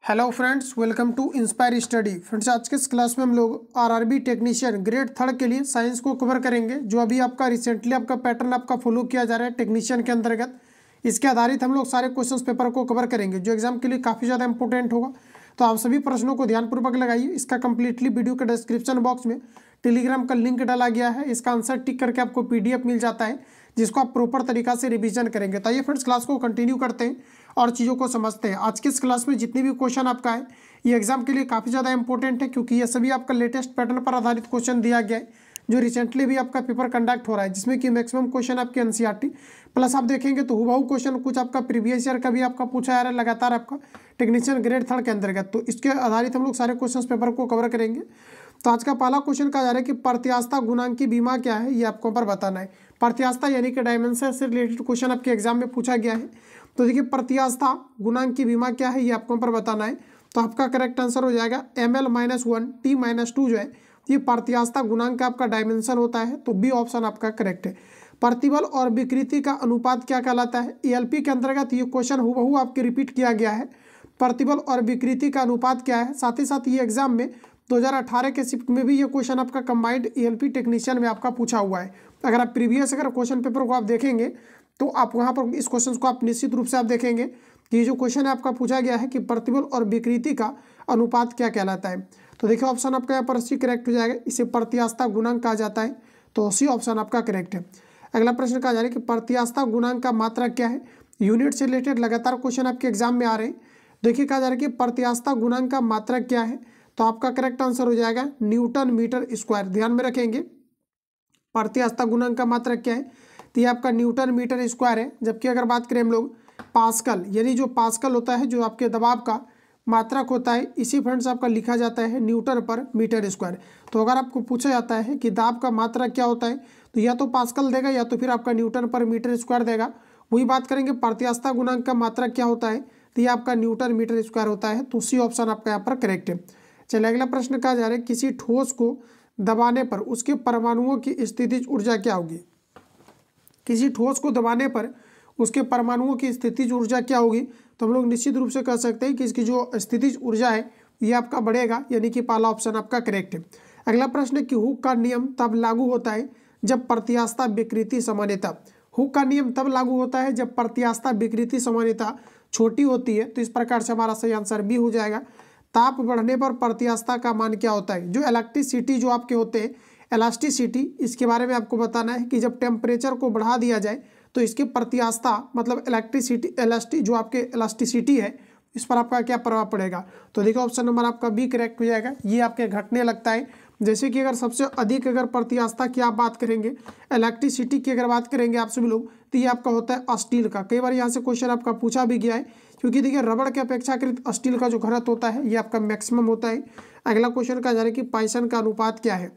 Hello friends, welcome to inspire study. Friends, आज के इस क्लास में हम लोग आरआरबी टेक्नीशियन ग्रेड 3 के लिए साइंस को कवर करेंगे, जो अभी आपका रिसेंटली आपका पैटर्न आपका फॉलो किया जा रहा है टेक्नीशियन के अंतर्गत। इसके आधारित हम लोग सारे क्वेश्चंस पेपर को कवर करेंगे, जो एग्जाम के लिए काफ़ी ज़्यादा इंपॉर्टेंट होगा। तो आप सभी प्रश्नों को ध्यानपूर्वक लगाइए। इसका कंप्लीटली वीडियो के डिस्क्रिप्शन बॉक्स में टेलीग्राम का लिंक डाला गया है। इसका आंसर टिक करके आपको PDF मिल जाता है, जिसको आप प्रॉपर तरीका से रिवीजन करेंगे। तो आइए फ्रेंड्स, क्लास को कंटिन्यू करते हैं और चीज़ों को समझते हैं। आज के इस क्लास में जितने भी क्वेश्चन आपका है, ये एग्जाम के लिए काफ़ी ज़्यादा इंपॉर्टेंट है, क्योंकि ये सभी आपका लेटेस्ट पैटर्न पर आधारित क्वेश्चन दिया गया है, जो रिसेंटली भी आपका पेपर कंडक्ट हो रहा है, जिसमें कि मैक्सिमम क्वेश्चन आपके NCERT प्लस आप देखेंगे तो हुबहू क्वेश्चन कुछ आपका प्रीवियस ईयर का भी आपका पूछा जा रहा है लगातार आपका टेक्नीशियन ग्रेड 3 के अंतर्गत। तो इसके आधारित हम लोग सारे क्वेश्चन पेपर को कवर करेंगे। तो आज का पहला क्वेश्चन कहा जा रहा है कि प्रत्यास्थता गुणांक की बीमा क्या है, ये आपको पर बताना है। प्रत्यास्थता यानी कि डायमेंशन से रिलेटेड क्वेश्चन आपके एग्जाम में पूछा गया है। तो देखिए, प्रत्यास्थता गुणांक की बीमा क्या है, ये आपको पर बताना है। तो आपका करेक्ट आंसर हो जाएगा ml-1 t-2 जो है, ये प्रत्यास्थता गुणांक का आपका डायमेंशन होता है। तो बी ऑप्शन आपका करेक्ट है। प्रतिबल और विकृति का अनुपात क्या कहलाता है? ALP के अंतर्गत ये क्वेश्चन हुबहू आपके रिपीट किया गया है। प्रतिबल और विकृति का अनुपात क्या है? साथ ही साथ ये एग्जाम में 2018 के शिफ्ट में भी ये क्वेश्चन आपका कंबाइंड ALP टेक्नीशियन में आपका पूछा हुआ है। अगर आप प्रीवियस क्वेश्चन पेपर को आप देखेंगे तो आप वहाँ पर इस क्वेश्चन को आप निश्चित रूप से आप देखेंगे कि ये जो क्वेश्चन है आपका पूछा गया है कि प्रतिबल और विकृति का अनुपात क्या कहलाता है। तो देखिए, ऑप्शन आपका यहाँ पर सी करेक्ट हो जाएगा। इसे प्रत्यास्थता गुणांक कहा जाता है। तो सी ऑप्शन आपका करेक्ट है। अगला प्रश्न कहा जा रहा है कि प्रत्यास्थता गुणांक का मात्रक क्या है? यूनिट से रिलेटेड लगातार क्वेश्चन आपके एग्जाम में आ रहे हैं। देखिए, कहा जा रहा है कि प्रत्यास्थता गुणांक का मात्रक क्या है? तो आपका करेक्ट आंसर हो जाएगा न्यूटन मीटर स्क्वायर। ध्यान में रखेंगे, प्रत्यास्थता गुणांक का मात्रक क्या है? तो ये आपका न्यूटन मीटर स्क्वायर है। जबकि अगर बात करें हम लोग पास्कल, यानी जो पास्कल होता है, जो आपके दबाव का मात्रक होता है, इसी फ्रेंड्स आपका लिखा जाता है न्यूटन पर मीटर स्क्वायर। तो अगर आपको पूछा जाता है कि दाब का मात्रक क्या होता है, तो या तो पास्कल देगा या तो फिर आपका न्यूटन पर मीटर स्क्वायर देगा। वही बात करेंगे प्रत्यास्थता गुणांक का मात्रक क्या होता है, तो ये आपका न्यूटन मीटर स्क्वायर होता है। तो सी ऑप्शन आपका यहाँ पर करेक्ट है। चलिए, अगला प्रश्न कहा जा रहा है किसी ठोस को दबाने पर उसके परमाणुओं की स्थितिज ऊर्जा क्या होगी? किसी ठोस को दबाने पर उसके परमाणुओं की स्थितिज ऊर्जा क्या होगी? तो हम लोग निश्चित रूप से कह सकते हैं कि इसकी जो स्थितिज ऊर्जा है ये आपका बढ़ेगा, यानी कि पहला ऑप्शन आपका करेक्ट है। अगला प्रश्न है कि हुक का नियम तब लागू होता है जब प्रत्यास्थता विकृति सामान्यता। हुक का नियम तब लागू होता है जब प्रत्यास्थता विकृति सामान्यता छोटी होती है। तो इस प्रकार से हमारा सही आंसर बी हो जाएगा। ताप बढ़ने पर प्रत्यास्थता का मान क्या होता है? जो इलेक्ट्रिसिटी जो आपके होते हैं, इलास्टिसिटी, इसके बारे में आपको बताना है कि जब टेम्परेचर को बढ़ा दिया जाए तो इसके प्रत्यास्थता मतलब इलास्टिक जो आपके इलास्टिसिटी है, इस पर आपका क्या प्रभाव पड़ेगा? तो देखिए, ऑप्शन नंबर आपका बी करेक्ट हो जाएगा। ये आपके घटने लगता है। जैसे कि अगर सबसे अधिक अगर प्रत्यास्थता की आप बात करेंगे, इलेक्ट्रिसिटी की अगर बात करेंगे आप सभी लोग, तो ये आपका होता है स्टील का। कई बार यहाँ से क्वेश्चन आपका पूछा भी गया है, क्योंकि देखिए रबड़ के अपेक्षाकृत स्टील का जो घनत्व होता है ये आपका मैक्सिमम होता है। अगला क्वेश्चन कहा जा रहा है कि पाइसन का अनुपात क्या है?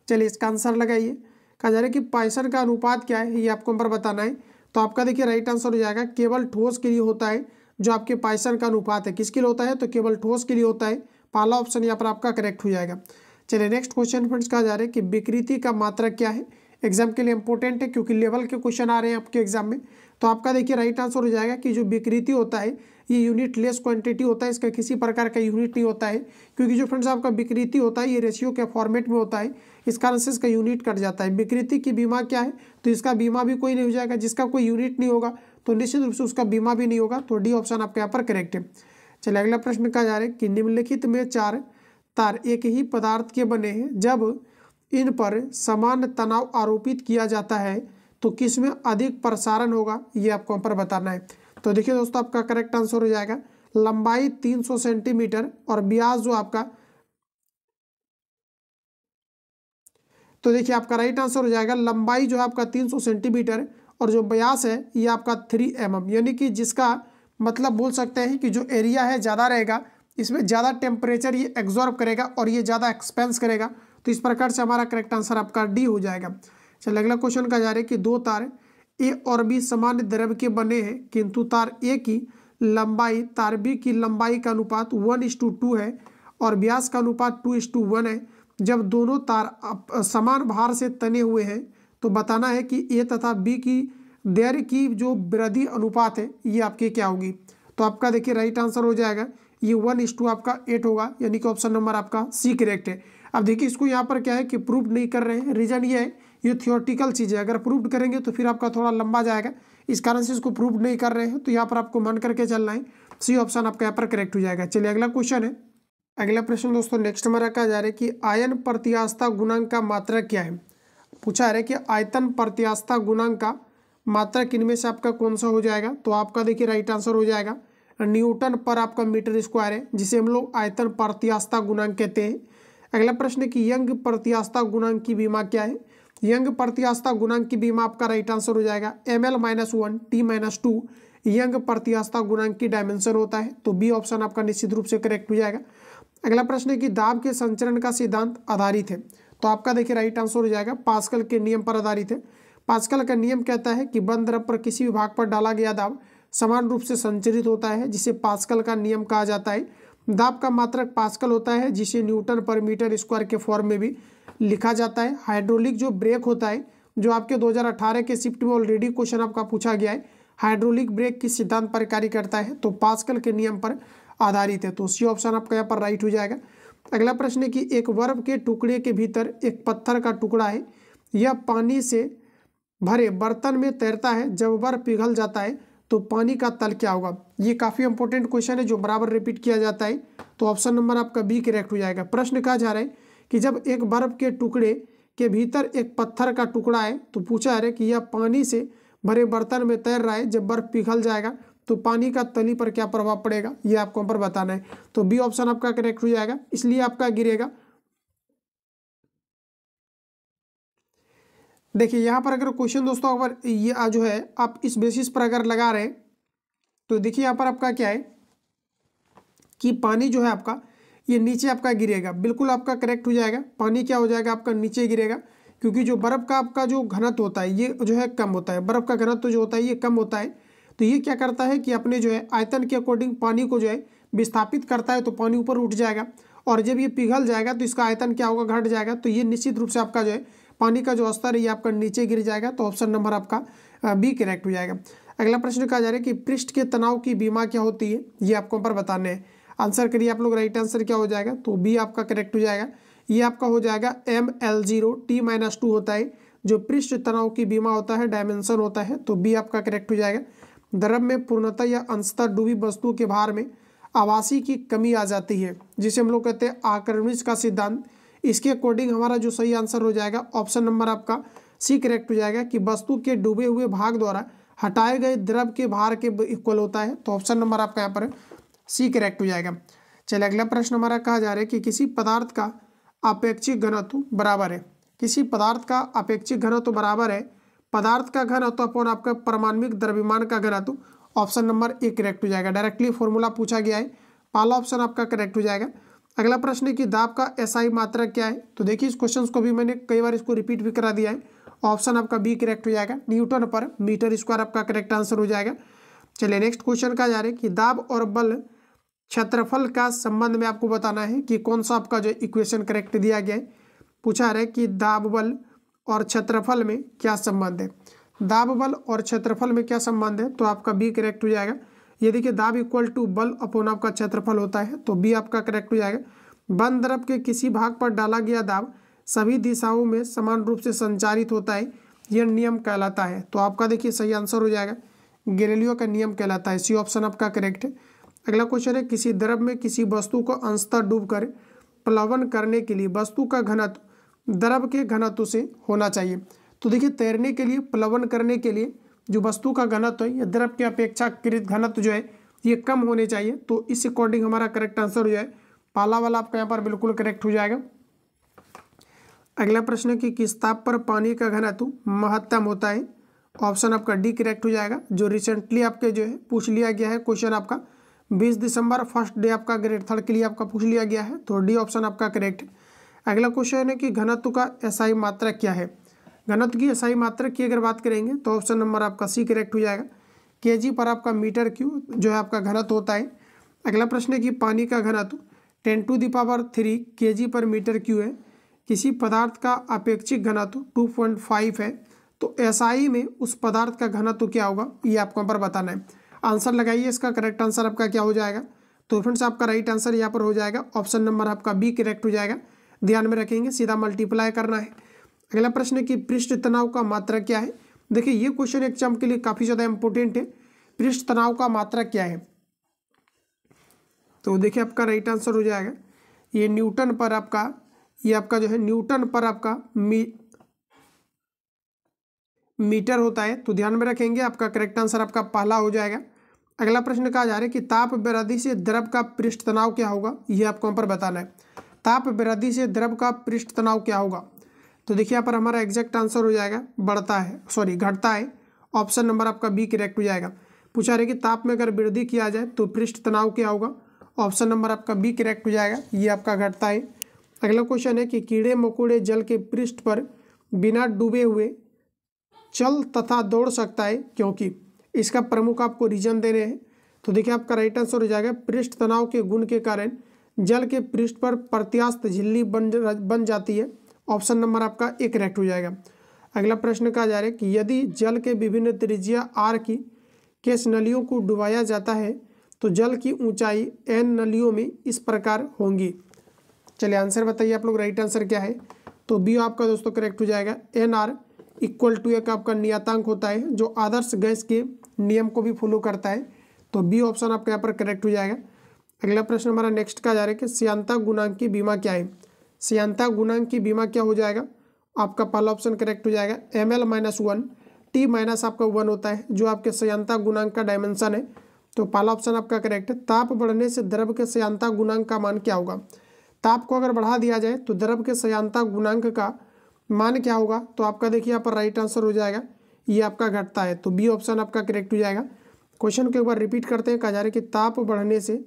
चलिए, इसका आंसर लगाइए। कहा जा रहा है कि पाइसन का अनुपात क्या है, ये आपको नंबर बताना है। तो आपका देखिए राइट आंसर हो जाएगा केवल ठोस के लिए होता है जो आपके पाइसन का अनुपात है। किसके लिए होता है? तो केवल ठोस के लिए होता है। पहला ऑप्शन यहाँ पर आपका करेक्ट हो जाएगा। चलिए, नेक्स्ट क्वेश्चन फ्रेंड्स कहा जा रहा है कि विकृति का मात्रक क्या है? एग्जाम के लिए इंपॉर्टेंट है, क्योंकि लेवल के क्वेश्चन आ रहे हैं आपके एग्जाम में। तो आपका देखिए राइट आंसर हो जाएगा कि जो विकृति होता है ये यूनिट लेस क्वांटिटी होता है। इसका किसी प्रकार का यूनिट नहीं होता है, क्योंकि जो फ्रेंड्स आपका विकृति होता है ये रेशियो के फॉर्मेट में होता है। इस कारण से इसका यूनिट कट जाता है। विकृति की बीमा क्या है? तो इसका बीमा भी कोई नहीं हो जाएगा। जिसका कोई यूनिट नहीं होगा तो निश्चित रूप से उसका बीमा भी नहीं होगा। तो डी ऑप्शन आपके यहाँ पर करेक्ट है। चलिए, अगला प्रश्न कहा जा रहा है कि निम्नलिखित में 4 तार एक ही पदार्थ के बने हैं, जब इन पर समान तनाव आरोपित किया जाता है तो किसमें अधिक प्रसारण होगा? ये आपको पर बताना है। तो देखिए दोस्तों, आपका करेक्ट आंसर हो जाएगा लंबाई 300 सेंटीमीटर और व्यास जो आपका, तो देखिए आपका राइट आंसर हो जाएगा लंबाई जो है आपका 300 सेंटीमीटर और जो व्यास है ये आपका 3 mm, यानी कि जिसका मतलब बोल सकते हैं कि जो एरिया है ज़्यादा रहेगा, इसमें ज़्यादा टेम्परेचर ये एब्जॉर्ब करेगा और ये ज़्यादा एक्सपेंस करेगा। तो इस प्रकार से हमारा करेक्ट आंसर आपका डी हो जाएगा। चलिए, अगला क्वेश्चन का जा रहा है कि 2 तार ए और बी समान द्रव्य के बने हैं, किंतु तार ए की लंबाई तार बी की लंबाई का अनुपात 1:2 है और व्यास का अनुपात 2:1 है। जब दोनों तार समान भार से तने हुए हैं तो बताना है कि ए तथा बी की दैर्घ्य की जो वृद्धि अनुपात है ये आपकी क्या होगी? तो आपका देखिए राइट आंसर हो जाएगा ये 1:2 आपका 8 होगा, यानी कि ऑप्शन नंबर आपका सी करेक्ट है। अब देखिए इसको यहाँ पर क्या है कि प्रूव नहीं कर रहे हैं, रीजन ये है ये थियोरटिकल चीज़ है, अगर प्रूव करेंगे तो फिर आपका थोड़ा लंबा जाएगा, इस कारण से इसको प्रूव नहीं कर रहे हैं। तो यहाँ पर आपको मन करके चलना है, सी ऑप्शन आपका यहाँ पर करेक्ट हो जाएगा। चलिए अगला क्वेश्चन है। अगला प्रश्न दोस्तों नेक्स्ट हमारा कहा जा रहा है कि आयन प्रत्यास्थता गुणांक का मात्रक क्या है। पूछा जा रहा है कि आयतन प्रत्यास्थता गुणांक का मात्रक इनमें से आपका कौन सा हो जाएगा। तो आपका देखिए राइट आंसर हो जाएगा न्यूटन पर आपका मीटर स्क्वायर है, जिसे हम लोग आयतन प्रत्यास्थता गुणांक कहते हैं। अगला प्रश्न है कि यंग प्रत्यास्थता गुणांक की बीमा क्या है। यंग प्रत्यास्थता गुणांक की बीमा आपका राइट आंसर हो जाएगा ml-1 t-2 यंग प्रत्यास्थता गुणांक की डायमेंशन होता है। तो बी ऑप्शन आपका निश्चित रूप से करेक्ट हो जाएगा। अगला प्रश्न है कि दाब के संचरण का सिद्धांत आधारित है। तो आपका देखिए राइट आंसर हो जाएगा पास्कल के नियम पर आधारित है। पास्कल का नियम कहता है कि बंद द्रव पर किसी भी भाग पर डाला गया दाब समान रूप से संचरित होता है, जिसे पास्कल का नियम कहा जाता है। दाब का मात्रक पास्कल होता है, जिसे न्यूटन पर मीटर स्क्वायर के फॉर्म में भी लिखा जाता है। हाइड्रोलिक जो ब्रेक होता है, जो आपके 2018 के शिफ्ट में ऑलरेडी क्वेश्चन आपका पूछा गया है, हाइड्रोलिक ब्रेक किस सिद्धांत पर कार्य करता है, तो पास्कल के नियम पर आधारित है। तो सी ऑप्शन आपका यहाँ पर राइट हो जाएगा। अगला प्रश्न है कि एक बर्फ के टुकड़े के भीतर एक पत्थर का टुकड़ा है, यह पानी से भरे बर्तन में तैरता है, जब बर्फ पिघल जाता है तो पानी का तल क्या होगा। ये काफ़ी इंपॉर्टेंट क्वेश्चन है जो बराबर रिपीट किया जाता है। तो ऑप्शन नंबर आपका बी करेक्ट हो जाएगा। प्रश्न कहा जा रहा है कि जब एक बर्फ के टुकड़े के भीतर एक पत्थर का टुकड़ा है, तो पूछा जा रहा है कि यह पानी से भरे बर्तन में तैर रहा है, जब बर्फ पिघल जाएगा तो पानी का तली पर क्या प्रभाव पड़ेगा, ये आपको पर बताना है। तो बी ऑप्शन आपका करेक्ट हो जाएगा, इसलिए आपका गिरेगा। देखिए यहाँ पर अगर क्वेश्चन दोस्तों अगर ये जो है आप इस बेसिस पर अगर लगा रहे हैं, तो देखिए यहाँ पर आपका क्या है कि पानी जो है आपका ये नीचे आपका गिरेगा, बिल्कुल आपका करेक्ट हो जाएगा। पानी क्या हो जाएगा आपका नीचे गिरेगा, क्योंकि जो बर्फ़ का आपका जो घनत्व होता है ये जो है कम होता है, बर्फ़ का घनत्व जो होता है ये कम होता है। तो ये क्या करता है कि अपने जो है आयतन के अकॉर्डिंग पानी को जो है विस्थापित करता है, तो पानी ऊपर उठ जाएगा, और जब ये पिघल जाएगा तो इसका आयतन क्या होगा, घट जाएगा। तो ये निश्चित रूप से आपका जो है पानी का जो स्तर है ये आपका नीचे गिर जाएगा। तो ऑप्शन नंबर आपका बी करेक्ट हो जाएगा। अगला प्रश्न कहा जा रहा है कि पृष्ठ के तनाव की बीमा क्या होती है, ये आपको पर बताने हैं। आंसर करिए आप लोग, राइट आंसर क्या हो जाएगा, तो बी आपका करेक्ट हो जाएगा। ये आपका हो जाएगा ml0 t-2 होता है, जो पृष्ठ तनाव की बीमा होता है, डायमेंशन होता है। तो बी आपका करेक्ट हो जाएगा। द्रव में पूर्णतः या अंशतः डूबी वस्तु के भार में आवासी की कमी आ जाती है, जिसे हम लोग कहते हैं आर्किमिडीज का सिद्धांत। इसके अकॉर्डिंग हमारा जो सही आंसर हो जाएगा ऑप्शन नंबर आपका सी करेक्ट हो जाएगा कि वस्तु के डूबे हुए भाग द्वारा हटाए गए द्रव के भार के इक्वल होता है। तो ऑप्शन नंबर आपका यहाँ पर सी करेक्ट हो जाएगा। चलिए अगला प्रश्न हमारा कहा जा रहा है कि किसी पदार्थ का अपेक्षिक घनत्व बराबर है। किसी पदार्थ का अपेक्षिक घनत्व बराबर है पदार्थ का घनत्व अपॉन आपका परमाणुक द्रव्यमान का घनत्व। ऑप्शन नंबर ए करेक्ट हो जाएगा। डायरेक्टली फॉर्मूला पूछा गया है, पहला ऑप्शन आपका करेक्ट हो जाएगा। अगला प्रश्न है कि दाब का एसआई मात्रक क्या है। तो देखिए इस क्वेश्चन को भी मैंने कई बार इसको रिपीट भी करा दिया है। ऑप्शन आपका बी करेक्ट हो जाएगा, न्यूटन पर मीटर स्क्वायर आपका करेक्ट आंसर हो जाएगा। चलिए नेक्स्ट क्वेश्चन का जा रहा है कि दाब और बल क्षेत्रफल का संबंध में आपको बताना है कि कौन सा आपका जो इक्वेशन करेक्ट दिया गया है। पूछा रहा है कि दाब बल और क्षेत्रफल में क्या संबंध है। दाब बल और क्षेत्रफल में क्या संबंध है, तो आपका बी करेक्ट हो जाएगा। ये देखिए दाब इक्वल टू बल अपॉन आपका क्षेत्रफल होता है, तो बी आपका करेक्ट हो जाएगा। बंद द्रव के किसी भाग पर डाला गया दाब सभी दिशाओं में समान रूप से संचारित होता है, यह नियम कहलाता है। तो आपका देखिए सही आंसर हो जाएगा गैलीलियो का नियम कहलाता है, सी ऑप्शन आपका करेक्ट है। अगला क्वेश्चन है किसी द्रव में किसी वस्तु को अंशतः डूबकर प्लवन करने के लिए वस्तु का घनत्व द्रव के घनत्व से होना चाहिए। तो देखिए तैरने के लिए, प्लवन करने के लिए जो वस्तु का घनत्व है, यह द्रव के अपेक्षाकृत घनत्व जो है ये कम होने चाहिए। तो इस अकॉर्डिंग हमारा करेक्ट आंसर हो जाए पहला वाला आपका यहाँ पर बिल्कुल करेक्ट हो जाएगा। अगला प्रश्न है कि किस ताप पर पानी का घनत्व महत्तम होता है। ऑप्शन आपका डी करेक्ट हो जाएगा, जो रिसेंटली आपके जो है पूछ लिया गया है क्वेश्चन आपका 20 दिसंबर फर्स्ट डे आपका ग्रेड 3 के लिए आपका पूछ लिया गया है। तो डी ऑप्शन आपका करेक्ट है। अगला क्वेश्चन है कि घनत्व का एसआई मात्रक क्या है। घनत्व की एसआई मात्रक की अगर बात करेंगे तो ऑप्शन नंबर आपका सी करेक्ट हो जाएगा। केजी पर आपका मीटर क्यू जो है आपका घनत्व होता है। अगला प्रश्न है कि पानी का घनत्व 10⁻³ केजी पर मीटर क्यू है। किसी पदार्थ का अपेक्षिक घनत्व 2.5 है, तो एसआई में उस पदार्थ का घनत्व क्या होगा, ये आपको पर बताना है। आंसर लगाइए, इसका करेक्ट आंसर आपका क्या हो जाएगा। तो फ्रेंड्स आपका राइट आंसर यहाँ पर हो जाएगा ऑप्शन नंबर आपका बी करेक्ट हो जाएगा। ध्यान में रखेंगे, सीधा मल्टीप्लाई करना है। अगला प्रश्न है कि पृष्ठ तनाव का मात्रक क्या है। देखिए ये क्वेश्चन एग्जाम के लिए काफ़ी ज़्यादा इंपॉर्टेंट है। पृष्ठ तनाव का मात्रक क्या है, तो देखिए आपका राइट आंसर हो जाएगा ये न्यूटन पर आपका, ये आपका जो है न्यूटन पर आपका मीटर होता है। तो ध्यान में रखेंगे, आपका करेक्ट आंसर आपका पहला हो जाएगा। अगला प्रश्न कहा जा रहा है कि ताप वृद्धि से द्रव का पृष्ठ तनाव क्या होगा, ये आपको यहाँ पर बताना है। ताप वृद्धि से द्रव का पृष्ठ तनाव क्या होगा, तो देखिए यहाँ पर हमारा एग्जैक्ट आंसर हो जाएगा बढ़ता है, सॉरी घटता है। ऑप्शन नंबर आपका बी करेक्ट हो जाएगा। पूछा रहे कि ताप में अगर वृद्धि किया जाए तो पृष्ठ तनाव क्या होगा, ऑप्शन नंबर आपका बी करेक्ट हो जाएगा, ये आपका घटता है। अगला क्वेश्चन है कि कीड़े मकोड़े जल के पृष्ठ पर बिना डूबे हुए चल तथा दौड़ सकता है क्योंकि, इसका प्रमुख आपको रीजन दे रहे हैं। तो देखिए आपका राइट आंसर हो जाएगा पृष्ठ तनाव के गुण के कारण जल के पृष्ठ पर प्रत्यास्थ झिल्ली बन जाती है। ऑप्शन नंबर आपका ए करेक्ट हो जाएगा। अगला प्रश्न कहा जा रहा है कि यदि जल के विभिन्न त्रिज्या आर की केस नलियों को डुबाया जाता है तो जल की ऊंचाई एन नलियों में इस प्रकार होंगी। चलिए आंसर बताइए आप लोग, राइट आंसर क्या है। तो बी आपका दोस्तों करेक्ट हो जाएगा। एन आर इक्वल टू एक आपका नियतांक होता है जो आदर्श गैस के नियम को भी फॉलो करता है। तो बी ऑप्शन आपका यहाँ पर करेक्ट हो जाएगा। अगला प्रश्न हमारा नेक्स्ट का जा रहा है कि श्यानता गुणांक की बीमा क्या है। श्यानता गुणांक की बीमा क्या हो जाएगा, आपका पहला ऑप्शन करेक्ट हो जाएगा ml-1 t माइनस आपका 1 होता है जो आपके श्यानता गुणांक का डायमेंशन है। तो पहला ऑप्शन आपका करेक्ट है। ताप बढ़ने से द्रव के श्यानता गुणांक का मान क्या होगा। ताप को अगर बढ़ा दिया जाए तो द्रव के श्यानता गुणांक का मान क्या होगा, तो आपका देखिए यहाँ पर राइट आंसर हो जाएगा ये आपका घटता है। तो बी ऑप्शन आपका करेक्ट हो जाएगा। क्वेश्चन को एक बार रिपीट करते हैं। कहा जा रहा है कि ताप बढ़ने से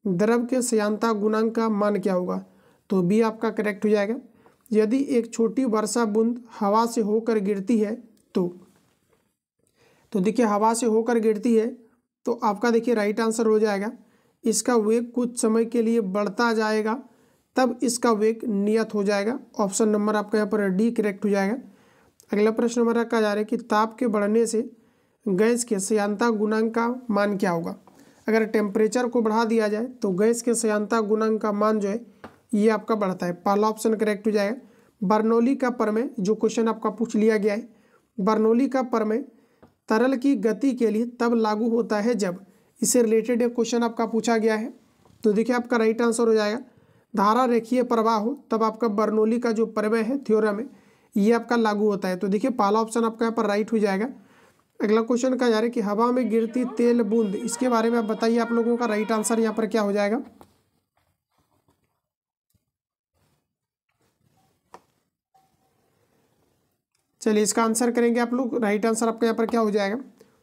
द्रव के श्यानता गुणांक का मान क्या होगा, तो बी आपका करेक्ट हो जाएगा। यदि एक छोटी वर्षा बूंद हवा से होकर गिरती है तो देखिए हवा से होकर गिरती है तो आपका देखिए राइट आंसर हो जाएगा इसका वेग कुछ समय के लिए बढ़ता जाएगा तब इसका वेग नियत हो जाएगा। ऑप्शन नंबर आपका यहाँ पर डी करेक्ट हो जाएगा। अगला प्रश्न हमारा कहा जा रहा है कि ताप के बढ़ने से गैस के श्यानता गुणांक का मान क्या होगा। अगर टेम्परेचर को बढ़ा दिया जाए तो गैस के श्यानता गुणांक का मान जो है ये आपका बढ़ता है। पहला ऑप्शन करेक्ट हो जाएगा। बर्नौली का प्रमेय जो क्वेश्चन आपका पूछ लिया गया है, बर्नौली का प्रमेय तरल की गति के लिए तब लागू होता है जब, इससे रिलेटेड एक क्वेश्चन आपका पूछा गया है। तो देखिए आपका राइट आंसर हो जाएगा धारा रेखीय प्रवाह हो तब आपका बर्नौली का जो प्रमेय है थ्योरम है ये आपका लागू होता है। तो देखिए पहला ऑप्शन आपका यहाँ पर राइट हो जाएगा। अगला क्वेश्चन कहा जा रहा है कि हवा में गिरती तेल बूंद, इसके बारे में आप बताइए आप लोगों का राइट आंसर यहाँ पर क्या हो जाएगा। चलिए इसका आंसर करेंगे आप लोग। राइट आंसर आपका यहाँ पर क्या हो जाएगा,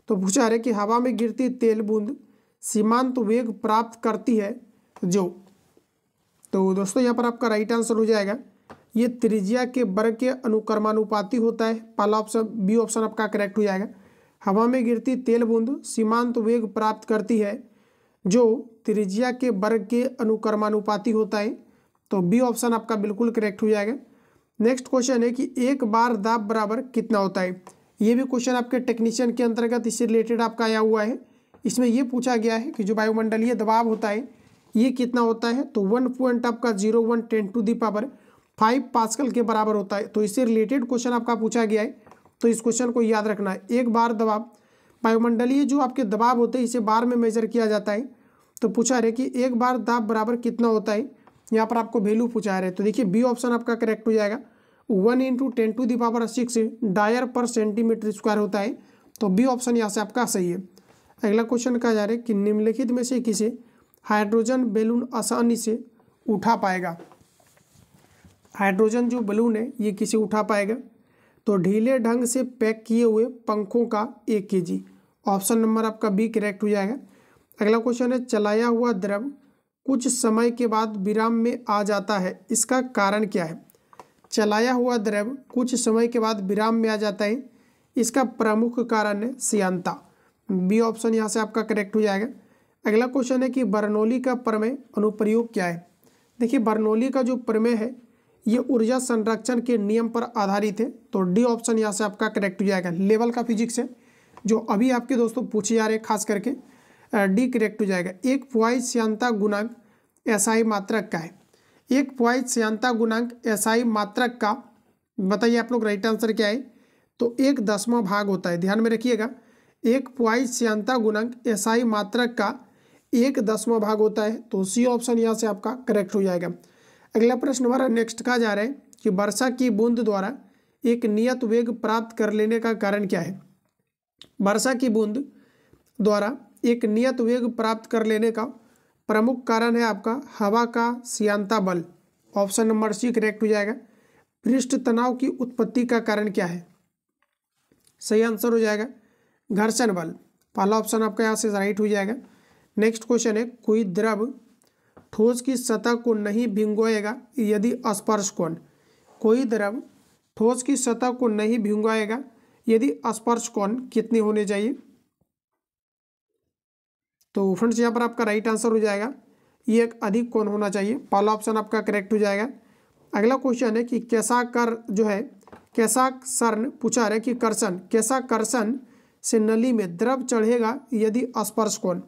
तो पूछा रहा है कि हवा में गिरती तेल बूंद सीमांत वेग प्राप्त करती है जो, तो दोस्तों यहाँ पर आपका राइट आंसर हो जाएगा ये त्रिज्या के वर्ग के अनुक्रमानुपाती होता है। पहला ऑप्शन बी ऑप्शन आपका करेक्ट हो जाएगा। हवा में गिरती तेल बूंद सीमांत वेग प्राप्त करती है जो त्रिज्या के वर्ग के अनुक्रमानुपाती होता है। तो बी ऑप्शन आपका बिल्कुल करेक्ट हो जाएगा। नेक्स्ट क्वेश्चन है कि एक बार दाब बराबर कितना होता है। ये भी क्वेश्चन आपके टेक्नीशियन के अंतर्गत इससे रिलेटेड आपका आया हुआ है। इसमें यह पूछा गया है कि जो वायुमंडलीय दबाव होता है ये कितना होता है, तो 1 आपका 01 10⁵ पास्कल के बराबर होता है। तो इससे रिलेटेड क्वेश्चन आपका पूछा गया है, तो इस क्वेश्चन को याद रखना है। एक बार दबाव, वायुमंडलीय जो आपके दबाव होते हैं इसे बार में मेजर किया जाता है। तो पूछा रहे कि एक बार दाब बराबर कितना होता है, यहाँ पर आपको वैल्यू पूछा रहे। तो देखिए बी ऑप्शन आपका करेक्ट हो जाएगा। 1 × 10⁶ डायर पर सेंटीमीटर स्क्वायर होता है। तो बी ऑप्शन यहाँ से आपका सही है। अगला क्वेश्चन कहा जा रहा है कि निम्नलिखित में से किसे हाइड्रोजन बैलून आसानी से उठा पाएगा। हाइड्रोजन जो बलून है ये किसे उठा पाएगा, तो ढीले ढंग से पैक किए हुए पंखों का 1 kg। ऑप्शन नंबर आपका बी करेक्ट हो जाएगा। अगला क्वेश्चन है चलाया हुआ द्रव कुछ समय के बाद विराम में आ जाता है, इसका कारण क्या है। चलाया हुआ द्रव कुछ समय के बाद विराम में आ जाता है, इसका प्रमुख कारण है श्यानता। बी ऑप्शन यहाँ से आपका करेक्ट हो जाएगा। अगला क्वेश्चन है कि बर्नौली का प्रमेय अनुप्रयोग क्या है। देखिए बर्नौली का जो प्रमेय है ये ऊर्जा संरक्षण के नियम पर आधारित है। तो डी ऑप्शन यहाँ से आपका करेक्ट हो जाएगा। लेवल का फिजिक्स है जो अभी आपके दोस्तों पूछे जा रहे हैं खास करके। डी करेक्ट हो जाएगा। एक पॉइंट श्यानता गुणांक एसआई मात्रक का है। एक पॉइंट श्यानता गुणांक एसआई मात्रक का बताइए आप लोग राइट आंसर क्या है? तो 1/10वां भाग होता है। ध्यान में रखिएगा, एक पॉइंट श्यानता गुणांक एसआई मात्रक का 1/10वां भाग होता है। तो सी ऑप्शन यहाँ से आपका करेक्ट हो जाएगा। अगला प्रश्न हमारा नेक्स्ट कहा जा रहा है कि वर्षा की बूंद द्वारा एक नियत वेग प्राप्त कर लेने का कारण क्या है? वर्षा की बूंद द्वारा एक नियत वेग प्राप्त कर लेने का प्रमुख कारण है आपका हवा का श्यानता बल। ऑप्शन नंबर सी करेक्ट हो जाएगा। पृष्ठ तनाव की उत्पत्ति का कारण क्या है? सही आंसर हो जाएगा घर्षण बल। पहला ऑप्शन आपका यहाँ से राइट हो जाएगा। नेक्स्ट क्वेश्चन है, कोई द्रव ठोस की सतह को नहीं भिगोएगा यदि स्पर्श कोण। कोई द्रव ठोस की सतह को नहीं भिगोएगा यदि स्पर्श कोण कितने होने चाहिए? तो फ्रेंड्स यहाँ पर आपका राइट आंसर हो जाएगा ये एक अधिक कोण होना चाहिए। पहला ऑप्शन आपका करेक्ट हो जाएगा। अगला क्वेश्चन है कि कैसा कर जो है कैसा कर्षण पूछा है कि कर्षण कैसा कर्षण से नली में द्रव चढ़ेगा यदि स्पर्श कोण।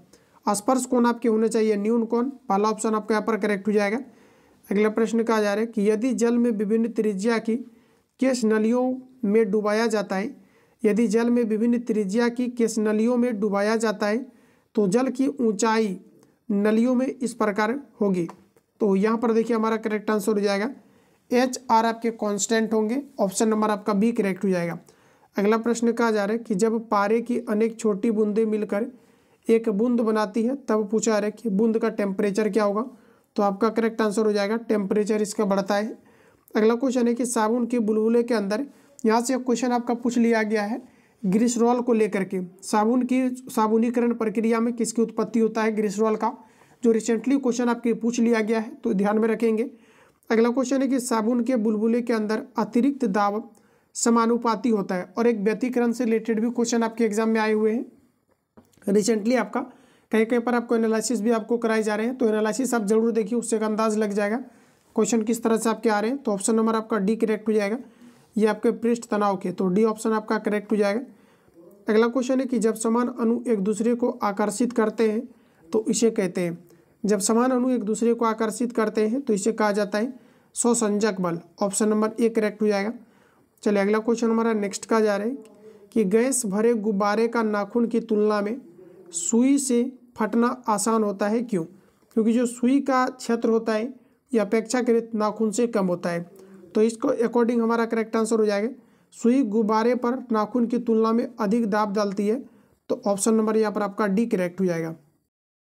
स्पर्श कोण आपके होने चाहिए न्यून कोण। पहला ऑप्शन आपका यहाँ पर करेक्ट हो जाएगा। अगला प्रश्न कहा जा रहा है कि यदि जल में विभिन्न त्रिज्या की केश नलियों में डुबाया जाता है, यदि जल में विभिन्न त्रिज्या की केश नलियों में डुबाया जाता है तो जल की ऊंचाई नलियों में इस प्रकार होगी। तो यहाँ पर देखिए हमारा करेक्ट आंसर हो जाएगा एच आर आपके कांस्टेंट होंगे। ऑप्शन नंबर आपका बी करेक्ट हो जाएगा। अगला प्रश्न कहा जा रहा है कि जब पारे की अनेक छोटी बूंदें मिलकर एक बूंद बनाती है तब पूछा जा रहा है कि बूंद का टेम्परेचर क्या होगा। तो आपका करेक्ट आंसर हो जाएगा टेम्परेचर इसका बढ़ता है। अगला क्वेश्चन है कि साबुन के बुलबुले के अंदर, यहाँ से क्वेश्चन आपका पूछ लिया गया है ग्लिसरॉल को लेकर के। साबुन की साबुनीकरण प्रक्रिया में किसकी उत्पत्ति होता है? ग्लिसरॉल का, जो रिसेंटली क्वेश्चन आपके पूछ लिया गया है, तो ध्यान में रखेंगे। अगला क्वेश्चन है कि साबुन के बुलबुले के अंदर अतिरिक्त दाब समानुपाती होता है। और एक व्यतिकरण से रिलेटेड भी क्वेश्चन आपके एग्जाम में आए हुए हैं रिसेंटली। आपका कहीं कहीं पर आपको एनालिसिस भी आपको कराए जा रहे हैं, तो एनालिसिस आप जरूर देखिए, उससे एक अंदाज लग जाएगा क्वेश्चन किस तरह से आपके आ रहे हैं। तो ऑप्शन नंबर आपका डी करेक्ट हो जाएगा। ये आपके पृष्ठ तनाव के, तो डी ऑप्शन आपका करेक्ट हो जाएगा। अगला क्वेश्चन है कि जब समान अणु एक दूसरे को आकर्षित करते हैं तो इसे कहते हैं। जब समान अणु एक दूसरे को आकर्षित करते हैं तो इसे कहा जाता है स्वसंजक बल। ऑप्शन नंबर ए करेक्ट हो जाएगा। चलिए अगला क्वेश्चन हमारा नेक्स्ट का जा रहा है कि गैस भरे गुब्बारे का नाखून की तुलना में सुई से फटना आसान होता है, क्यों? क्योंकि जो सुई का क्षेत्र होता है यह अपेक्षाकृत नाखून से कम होता है। तो इसको अकॉर्डिंग हमारा करेक्ट आंसर हो जाएगा सुई गुब्बारे पर नाखून की तुलना में अधिक दाब डालती है। तो ऑप्शन नंबर यहाँ पर आपका डी करेक्ट हो जाएगा।